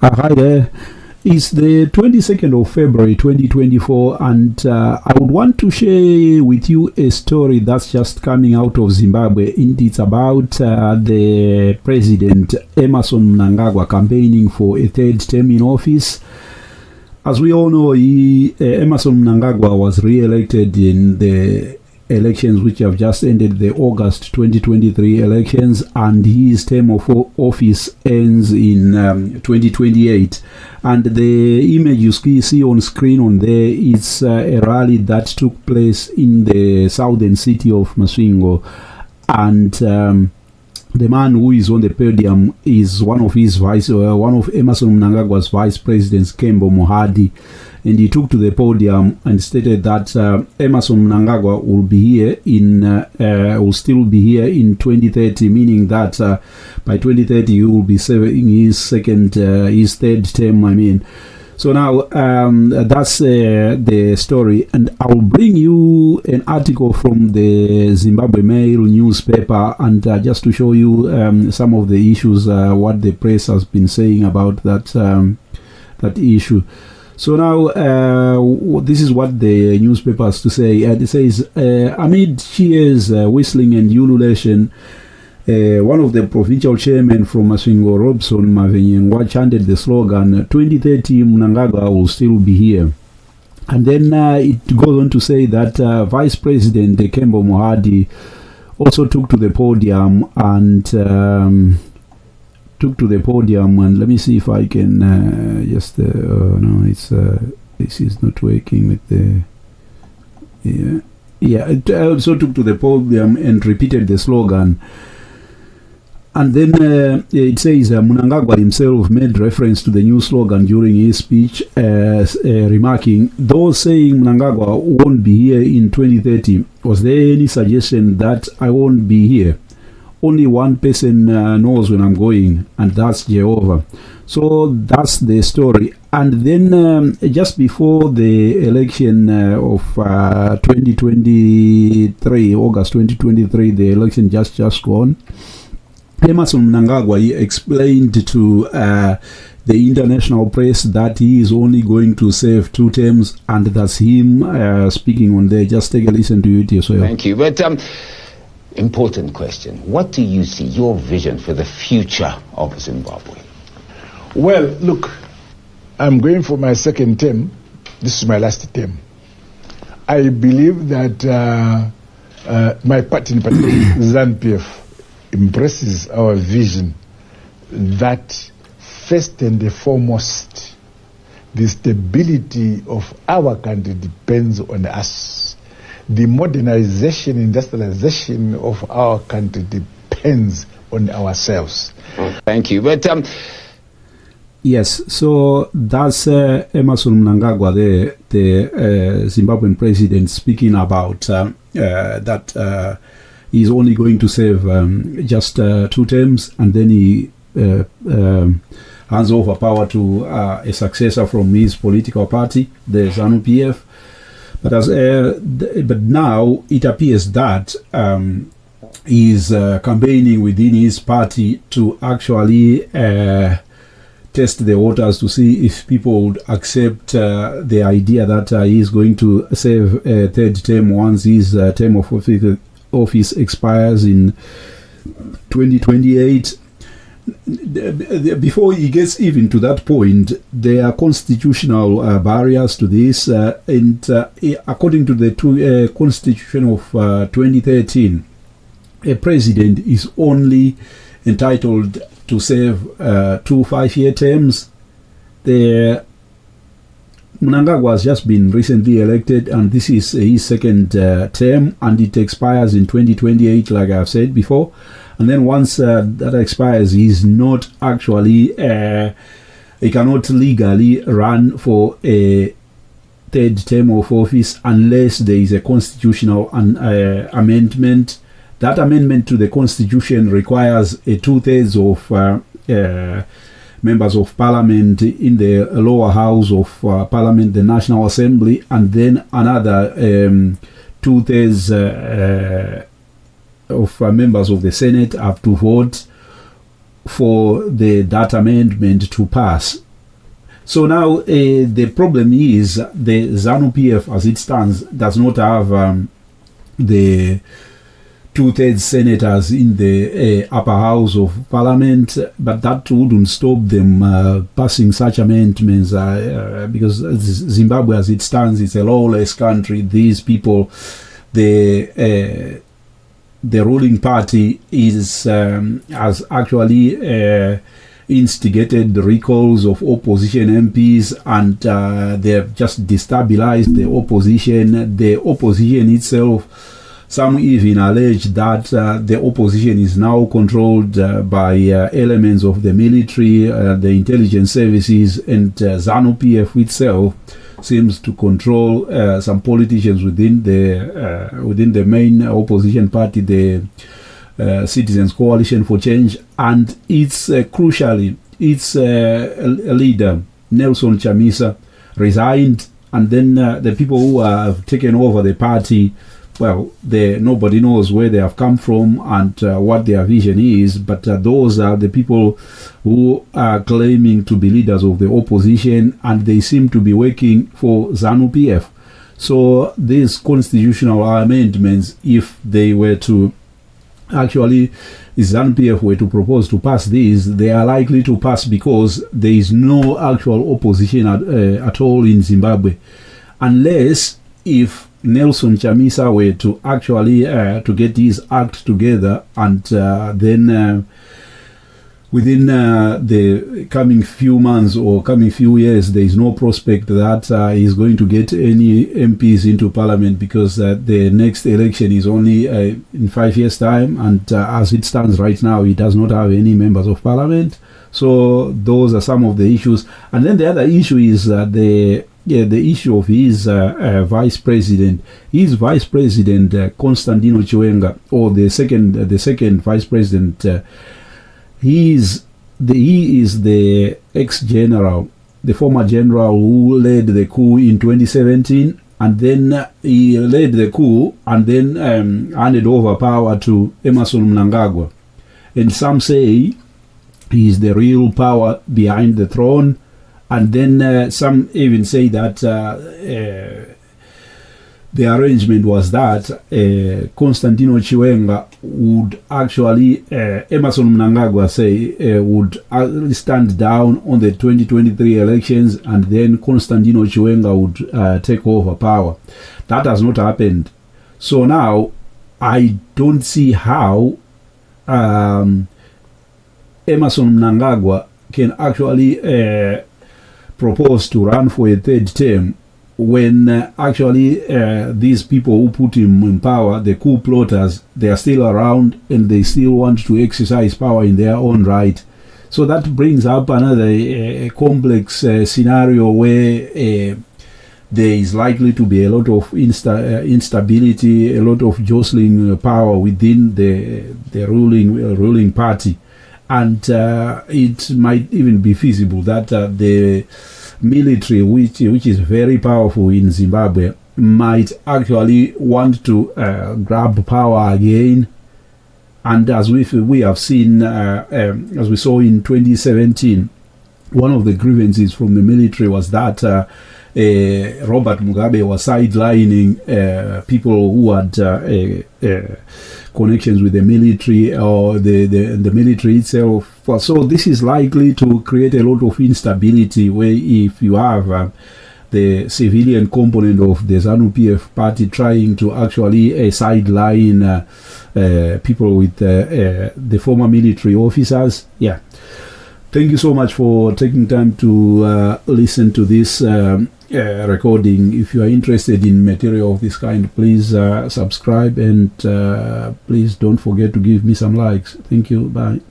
Hi there. It's the 22nd of February 2024, and I would want to share with you a story that's just coming out of Zimbabwe. It's about the president, Emerson Mnangagwa, campaigning for a third term in office. As we all know, Emerson Mnangagwa was re-elected in the elections which have just ended, the August 2023 elections, and his term of office ends in 2028. And the image you see on screen on there is a rally that took place in the southern city of Masvingo, and the man who is on the podium is one of Emerson Mnangagwa's vice presidents, Kembo Mohadi. And he took to the podium and stated that Emerson Mnangagwa will still be here in 2030, meaning that by 2030 he will be serving his third term. So now that's the story, and I'll bring you an article from the Zimbabwe Mail newspaper, and just to show you some of the issues, what the press has been saying about that issue. So now, this is what the newspaper has to say. It says, amid cheers, whistling and ululation, one of the provincial chairmen from Masvingo, Robson Mavenyengwa, chanted the slogan, 2030 Mnangagwa will still be here. And then it goes on to say that Vice President Kembo Mohadi also took to the podium and... and let me see if I can no, it's this is not working with the it also took to the podium and repeated the slogan. And then it says Mnangagwa himself made reference to the new slogan during his speech, remarking, those saying Mnangagwa won't be here in 2030, was there any suggestion that I won't be here? Only one person knows when I'm going, and that's Jehovah. So that's the story. And then just before the election of 2023, August 2023, the election just gone, Emerson Mnangagwa, he explained to the international press that he is only going to serve 2 terms, and that's him speaking on there. Just take a listen to it yourself. Thank you. But important question. What do you see, your vision for the future of Zimbabwe? Well, look, I'm going for my 2nd term. This is my last term. I believe that my party, in particular, ZANU-PF, embraces our vision that first and foremost, the stability of our country depends on us. The modernization, industrialization of our country depends on ourselves. Thank you. But yes, so that's Emerson Mnangagwa, the Zimbabwean president, speaking about that he's only going to serve just 2 terms, and then he hands over power to a successor from his political party, the ZANU-PF. But now it appears that he's campaigning within his party to actually test the waters to see if people would accept the idea that he's going to serve a 3rd term once his term of office expires in 2028. Before he gets even to that point, there are constitutional barriers to this, and according to the Constitution of 2013, a president is only entitled to serve 2 5-year terms. The Mnangagwa has just been recently elected, and this is his 2nd term, and it expires in 2028, like I've said before. And then once that expires, he's not actually, he cannot legally run for a 3rd term of office unless there is a constitutional amendment. That amendment to the constitution requires a 2/3 of members of parliament in the lower house of parliament, the National Assembly, and then another 2/3 of members of the Senate have to vote for that amendment to pass. So now the problem is the ZANU-PF as it stands does not have the 2/3 senators in the upper house of parliament, but that wouldn't stop them passing such amendments because Zimbabwe as it stands is a lawless country. These people, the ruling party has actually instigated the recalls of opposition MPs, and they have just destabilized the opposition. The opposition itself, some even allege that the opposition is now controlled by elements of the military, the intelligence services, and ZANU-PF itself seems to control some politicians within the main opposition party, the Citizens Coalition for Change, and its crucially its leader Nelson Chamisa resigned, and then the people who have taken over the party, well, nobody knows where they have come from and what their vision is, but those are the people who are claiming to be leaders of the opposition, and they seem to be working for ZANU-PF. So these constitutional amendments, if they were to actually, if ZANU-PF were to propose to pass these, they are likely to pass because there is no actual opposition at all in Zimbabwe, unless if Nelson Chamisa were to actually to get his act together, and then within the coming few months or coming few years, there is no prospect that he's going to get any MPs into parliament, because the next election is only in 5 years' time, and as it stands right now, he does not have any members of parliament. So those are some of the issues. And then the other issue is the issue of his vice president. His vice president, Constantino Chiwenga, or the second vice president, he is the ex-general, the former general who led the coup in 2017, and then he led the coup and then handed over power to Emerson Mnangagwa. And some say he is the real power behind the throne. And then some even say that the arrangement was that Constantino Chiwenga would actually, Emerson Mnangagwa say, would stand down on the 2023 elections, and then Constantino Chiwenga would take over power. That has not happened. So now I don't see how Emerson Mnangagwa can actually proposed to run for a third term when actually these people who put him in power, the coup plotters, they are still around and they still want to exercise power in their own right. So that brings up another complex scenario where there is likely to be a lot of instability, a lot of jostling power within the ruling party. And it might even be feasible that the military, which is very powerful in Zimbabwe, might actually want to grab power again. And as we have seen, as we saw in 2017, one of the grievances from the military was that Robert Mugabe was sidelining people who had connections with the military or the military itself. So this is likely to create a lot of instability, where if you have the civilian component of the ZANU-PF party trying to actually sideline people with the former military officers. Yeah. Thank you so much for taking time to listen to this recording. If you are interested in material of this kind, please subscribe, and please don't forget to give me some likes. Thank you. Bye.